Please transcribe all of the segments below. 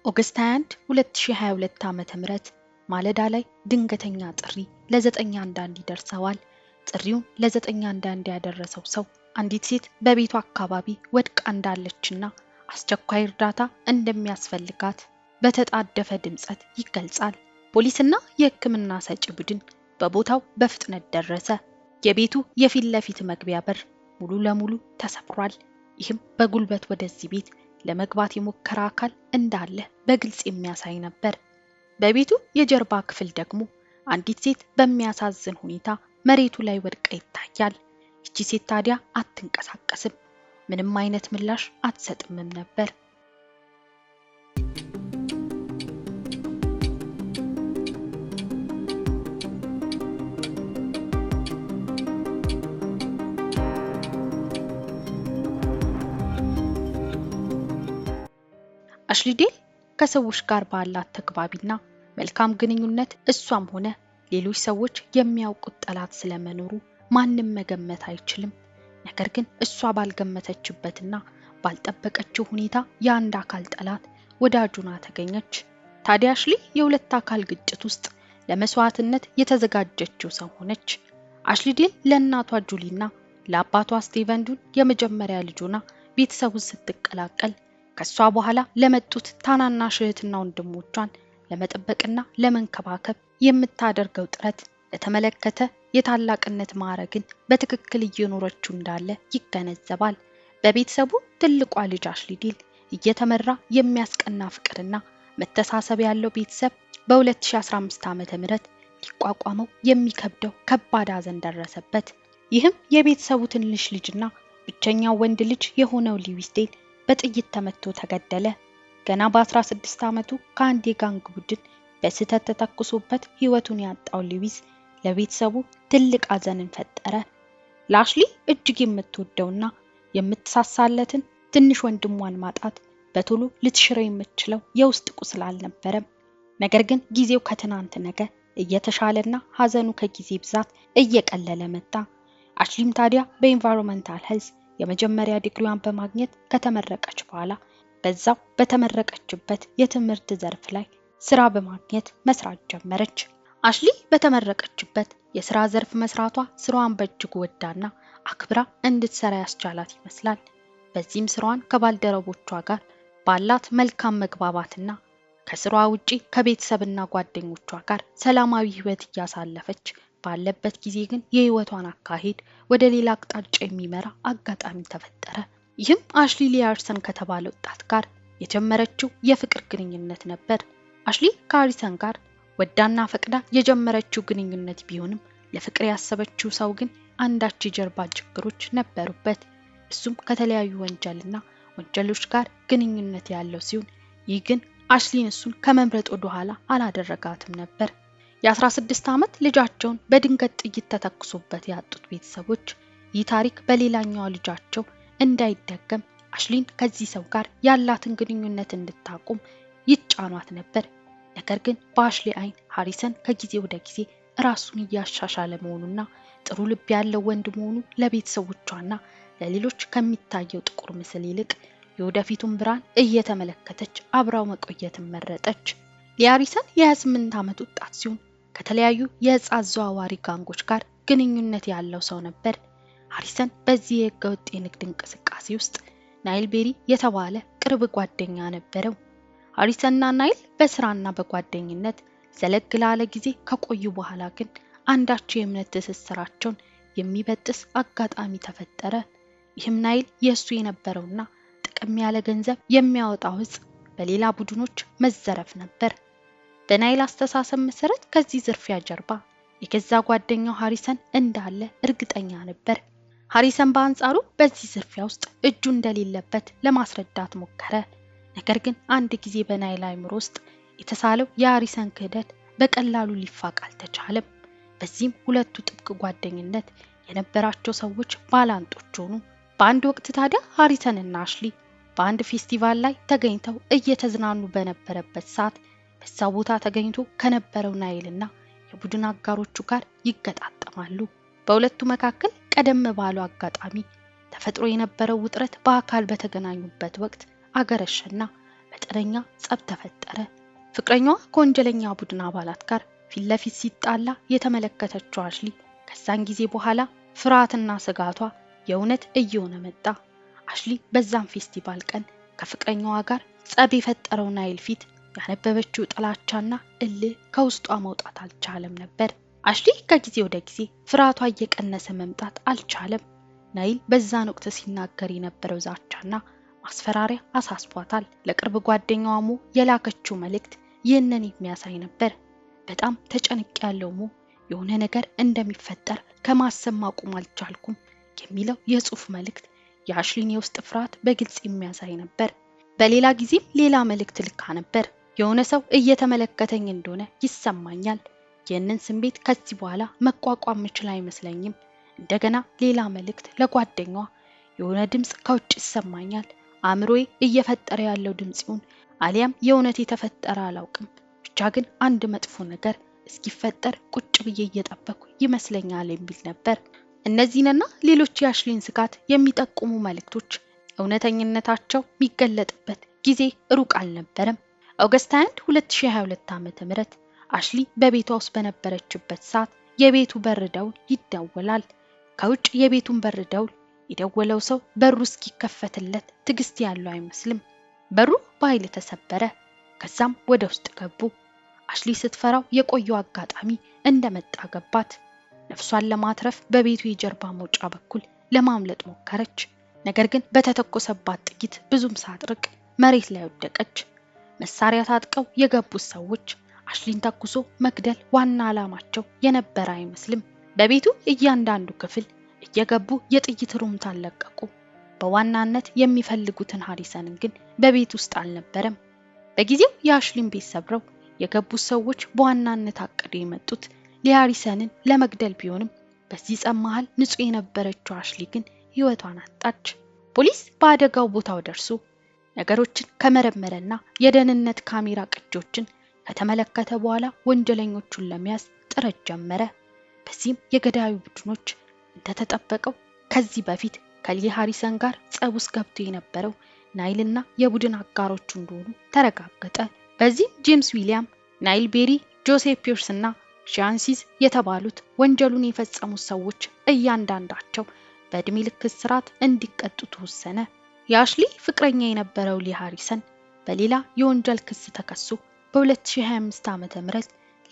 ኦገስት 21 2022 ዓ.ም ማለዳ ላይ ድንገተኛ ጥሪ ለ911 ይደርሰዋል። ጥሪውን ለ911 ያደረሰው ሰው አንዲት ሴት በቤቷ አካባቢ ወድቃ እንዳለችና አስቸኳይ እርዳታ እንደሚያስፈልጋት በተጣደፈ ድምጸት ይገልጻል። ፖሊስና የሕክምና ሰጪ ቡድን በቦታው በፍጥነት ደረሰ። የቤቱ የፊት ለፊት መግቢያ በር ሙሉ ለሙሉ ተሰብሯል። ይህም በጉልበት ወደዚህ ቤት ለመግባት የሞከረ አካል እንዳለ በግልጽ የሚያሳይ ነበር። በቤቱ የጀርባ ክፍል ደግሞ አንዲት ሴት በሚያሳዝን ሁኔታ መሬቱ ላይ ወድቃ ይታያል። እቺ ሴት ታዲያ አትንቀሳቀስም፣ ምንም አይነት ምላሽ አትሰጥምም ነበር። አሽሊ ዴል ከሰዎች ጋር ባላት ተግባቢና መልካም ግንኙነት እሷም ሆነ ሌሎች ሰዎች የሚያውቁት ጠላት ስለመኖሩ ማንም መገመት አይችልም። ነገር ግን እሷ ባልገመተችበትና ባልጠበቀችው ሁኔታ የአንድ አካል ጠላት ወዳጁና ተገኘች። ታዲያ አሽሊ የሁለት አካል ግጭት ውስጥ ለመስዋዕትነት የተዘጋጀችው ሰው ሆነች። አሽሊ ዴል ለእናቷ ጁሊና ለአባቷ ስቲቨን ዱን የመጀመሪያ ልጅና ቤተሰቡን ስትቀላቀል ከሷ በኋላ ለመጡት ታናናሽ እህትና ወንድሞቿን ለመጠበቅና ለመንከባከብ የምታደርገው ጥረት ለተመለከተ የታላቅነት ማዕረግን በትክክል እየኖረችው እንዳለ ይገነዘባል። በቤተሰቡ ትልቋ ልጅ አሽሊ ዴል እየተመራ የሚያስቀና ፍቅርና መተሳሰብ ያለው ቤተሰብ በ2015 ዓ.ም ሊቋቋመው የሚከብደው ከባድ ሐዘን ደረሰበት። ይህም የቤተሰቡ ትንሽ ልጅና ብቸኛው ወንድ ልጅ የሆነው ሉዊስ ዴል በጥይት ተመቶ ተገደለ። ገና በ16 ዓመቱ ከአንድ የጋንግ ቡድን በስህተት ተተኩሶበት ህይወቱን ያጣው ሉዊስ ለቤተሰቡ ትልቅ ሐዘንን ፈጠረ። ለአሽሊ እጅግ የምትወደውና የምትሳሳለትን ትንሽ ወንድሟን ማጣት በቶሎ ልትሽረው የምትችለው የውስጥ ቁስል አልነበረም። ነገር ግን ጊዜው ከትናንት ነገ እየተሻለና ሐዘኑ ከጊዜ ብዛት እየቀለለ መጣ። አሽሊም ታዲያ በኢንቫይሮንመንታል ሄልዝ የመጀመሪያ ዲግሪዋን በማግኘት ከተመረቀች በኋላ በዛው በተመረቀችበት የትምህርት ዘርፍ ላይ ስራ በማግኘት መስራት ጀመረች። አሽሊ በተመረቀችበት የስራ ዘርፍ መስራቷ ስራዋን በእጅጉ ወዳና አክብራ እንድትሰራ ያስቻላት ይመስላል። በዚህም ስራዋን ከባልደረቦቿ ጋር ባላት መልካም መግባባትና ከስራዋ ውጪ ከቤተሰብና ጓደኞቿ ጋር ሰላማዊ ህይወት እያሳለፈች ባለበት ጊዜ ግን የህይወቷን አካሄድ ወደ ሌላ አቅጣጫ የሚመራ አጋጣሚ ተፈጠረ። ይህም አሽሊ ሊያርሰን ከተባለ ወጣት ጋር የጀመረችው የፍቅር ግንኙነት ነበር። አሽሊ ከሃሪሰን ጋር ወዳና ፈቅዳ የጀመረችው ግንኙነት ቢሆንም ለፍቅር ያሰበችው ሰው ግን አንዳች የጀርባ ችግሮች ነበሩበት። እሱም ከተለያዩ ወንጀሎች ጋር ግንኙነት ያለው ሲሆን ይህ ግን አሽሊን እሱን ከመምረጥ ወደ ኋላ አላደረጋትም ነበር። የ16 ዓመት ልጃቸውን በድንገት ጥይት ተተኩሶበት ያጡት ቤተሰቦች ይህ ታሪክ በሌላኛው ልጃቸው እንዳይደገም አሽሊን ከዚህ ሰው ጋር ያላትን ግንኙነት እንድታቆም ይጫኗት ነበር። ነገር ግን በአሽሊ አይን ሃሪሰን ከጊዜ ወደ ጊዜ ራሱን እያሻሻለ መሆኑና ጥሩ ልብ ያለው ወንድ መሆኑ ለቤተሰቦቿና ለሌሎች ከሚታየው ጥቁር ምስል ይልቅ የወደፊቱን ብርሃን እየተመለከተች አብራው መቆየትን መረጠች። ሊያሪሰን የ28 ዓመት ወጣት ሲሆን ከተለያዩ የዕፅ አዘዋዋሪ ጋንጎች ጋር ግንኙነት ያለው ሰው ነበር። ሃሪሰን በዚህ የህገወጥ የንግድ እንቅስቃሴ ውስጥ ናይል ቤሪ የተባለ ቅርብ ጓደኛ ነበረው። ሃሪሰንና ናይል በስራና በጓደኝነት ዘለግ ላለ ጊዜ ከቆዩ በኋላ ግን አንዳች የእምነት ትስስራቸውን የሚበጥስ አጋጣሚ ተፈጠረ። ይህም ናይል የእሱ የነበረውና ጥቅም ያለ ገንዘብ የሚያወጣው ዕፅ በሌላ ቡድኖች መዘረፍ ነበር። በናይል አስተሳሰብ መሰረት ከዚህ ዝርፊያ ጀርባ የገዛ ጓደኛው ሃሪሰን እንዳለ እርግጠኛ ነበር። ሃሪሰን በአንጻሩ በዚህ ዝርፊያ ውስጥ እጁ እንደሌለበት ለማስረዳት ሞከረ። ነገር ግን አንድ ጊዜ በናይል አእምሮ ውስጥ የተሳለው የሃሪሰን ክህደት በቀላሉ ሊፋቅ አልተቻለም። በዚህም ሁለቱ ጥብቅ ጓደኝነት የነበራቸው ሰዎች ባላንጦች ሆኑ። በአንድ ወቅት ታዲያ ሃሪሰንና አሽሊ በአንድ ፌስቲቫል ላይ ተገኝተው እየተዝናኑ በነበረበት ሰዓት በዛ ቦታ ተገኝቶ ከነበረው ናይልና የቡድን አጋሮቹ ጋር ይገጣጠማሉ። በሁለቱ መካከል ቀደም ባለው አጋጣሚ ተፈጥሮ የነበረው ውጥረት በአካል በተገናኙበት ወቅት አገረሸና መጠነኛ ጸብ ተፈጠረ። ፍቅረኛዋ ከወንጀለኛ ቡድን አባላት ጋር ፊት ለፊት ሲጣላ የተመለከተችው አሽሊ ከዛን ጊዜ በኋላ ፍርሃትና ስጋቷ የእውነት እየሆነ መጣ። አሽሊ በዛን ፌስቲቫል ቀን ከፍቅረኛዋ ጋር ጸብ የፈጠረው ናይል ፊት ያነበበችው ጥላቻና እልህ ከውስጧ መውጣት አልቻለም ነበር። አሽሊ ከጊዜ ወደ ጊዜ ፍርሃቷ እየቀነሰ መምጣት አልቻለም። ናይል በዛን ወቅት ሲናገር የነበረው ዛቻና ማስፈራሪያ አሳስቧታል። ለቅርብ ጓደኛዋ ሞ የላከችው መልእክት ይህንን የሚያሳይ ነበር። በጣም ተጨንቄያለሁ ሞ፣ የሆነ ነገር እንደሚፈጠር ከማሰብ ማቆም አልቻልኩም የሚለው የጽሑፍ መልእክት የአሽሊን የውስጥ ፍርሃት በግልጽ የሚያሳይ ነበር። በሌላ ጊዜም ሌላ መልእክት ልካ ነበር። የሆነ ሰው እየተመለከተኝ እንደሆነ ይሰማኛል። ይህንን ስሜት ከዚህ በኋላ መቋቋም ምችል አይመስለኝም። እንደገና ሌላ መልእክት ለጓደኛዋ የሆነ ድምጽ ከውጭ ይሰማኛል። አእምሮዬ እየፈጠረ ያለው ድምጽ ይሁን አሊያም የእውነት የተፈጠረ አላውቅም። ብቻ ግን አንድ መጥፎ ነገር እስኪፈጠር ቁጭ ብዬ እየጠበኩ ይመስለኛል የሚል ነበር። እነዚህንና ሌሎች የአሽሊን ስጋት የሚጠቁሙ መልእክቶች እውነተኝነታቸው የሚገለጥበት ጊዜ ሩቅ አልነበረም። ኦገስት 21 2022 ዓ.ም አሽሊ በቤቷ ውስጥ በነበረችበት ሰዓት የቤቱ በር ደውል ይደወላል። ከውጭ የቤቱን በር ደውል የደወለው ሰው በሩ እስኪከፈትለት ትዕግስት ያለው አይመስልም። በሩ በኃይል ተሰበረ። ከዛም ወደ ውስጥ ገቡ። አሽሊ ስትፈራው የቆየው አጋጣሚ እንደመጣ ገባት። ነፍሷን ለማትረፍ በቤቱ የጀርባ መውጫ በኩል ለማምለጥ ሞከረች። ነገር ግን በተተኮሰባት ጥይት ብዙም ሳትርቅ መሬት ላይ ወደቀች። መሳሪያ ታጥቀው የገቡት ሰዎች አሽሊን ተኩሶ መግደል ዋና ዓላማቸው የነበረ አይመስልም። በቤቱ እያንዳንዱ ክፍል እየገቡ የጥይት ሩምታ አለቀቁ። በዋናነት የሚፈልጉትን ሃሪሰንን ግን በቤት ውስጥ አልነበረም። በጊዜው የአሽሊን ቤት ሰብረው የገቡት ሰዎች በዋናነት አቅደው የመጡት ሊሃሪሰንን ለመግደል ቢሆንም በዚህ ጸብ መሃል ንጹህ የነበረችው አሽሊ ግን ህይወቷን አጣች። ፖሊስ በአደጋው ቦታው ደርሶ ነገሮችን ከመረመረና የደህንነት ካሜራ ቅጂዎችን ከተመለከተ በኋላ ወንጀለኞቹን ለመያዝ ጥረት ጀመረ። በዚህም የገዳዩ ቡድኖች እንደተጠበቀው ከዚህ በፊት ከሊ ሃሪሰን ጋር ጸብ ውስጥ ገብቶ የነበረው ናይልና የቡድን አጋሮቹ እንደሆኑ ተረጋገጠ። በዚህም ጄምስ ዊሊያም፣ ናይል ቤሪ፣ ጆሴፍ ፒርስ እና ዣንሲዝ የተባሉት ወንጀሉን የፈጸሙት ሰዎች እያንዳንዳቸው በእድሜ ልክ እስራት እንዲቀጡ ተወሰነ። የአሽሊ ፍቅረኛ የነበረው ሊ ሃሪሰን በሌላ የወንጀል ክስ ተከሶ በ2025 ዓ.ም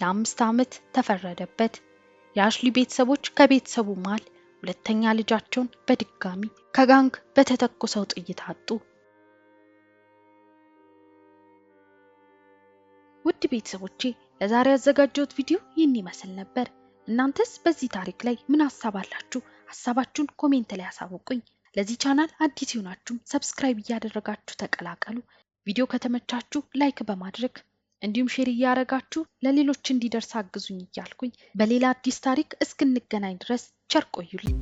ለ5 ዓመት ተፈረደበት። የአሽሊ ቤተሰቦች ከቤተሰቡ መሃል ሁለተኛ ልጃቸውን በድጋሚ ከጋንግ በተተኮሰው ጥይት አጡ። ውድ ቤተሰቦቼ ለዛሬ ያዘጋጀሁት ቪዲዮ ይህን ይመስል ነበር። እናንተስ በዚህ ታሪክ ላይ ምን ሐሳብ አላችሁ? ሐሳባችሁን ኮሜንት ላይ አሳውቁኝ። ለዚህ ቻናል አዲስ ሆናችሁ ሰብስክራይብ እያደረጋችሁ ተቀላቀሉ። ቪዲዮ ከተመቻችሁ ላይክ በማድረግ እንዲሁም ሼር እያደረጋችሁ ለሌሎች እንዲደርስ አግዙኝ እያልኩኝ በሌላ አዲስ ታሪክ እስክንገናኝ ድረስ ቸር ቆዩልኝ።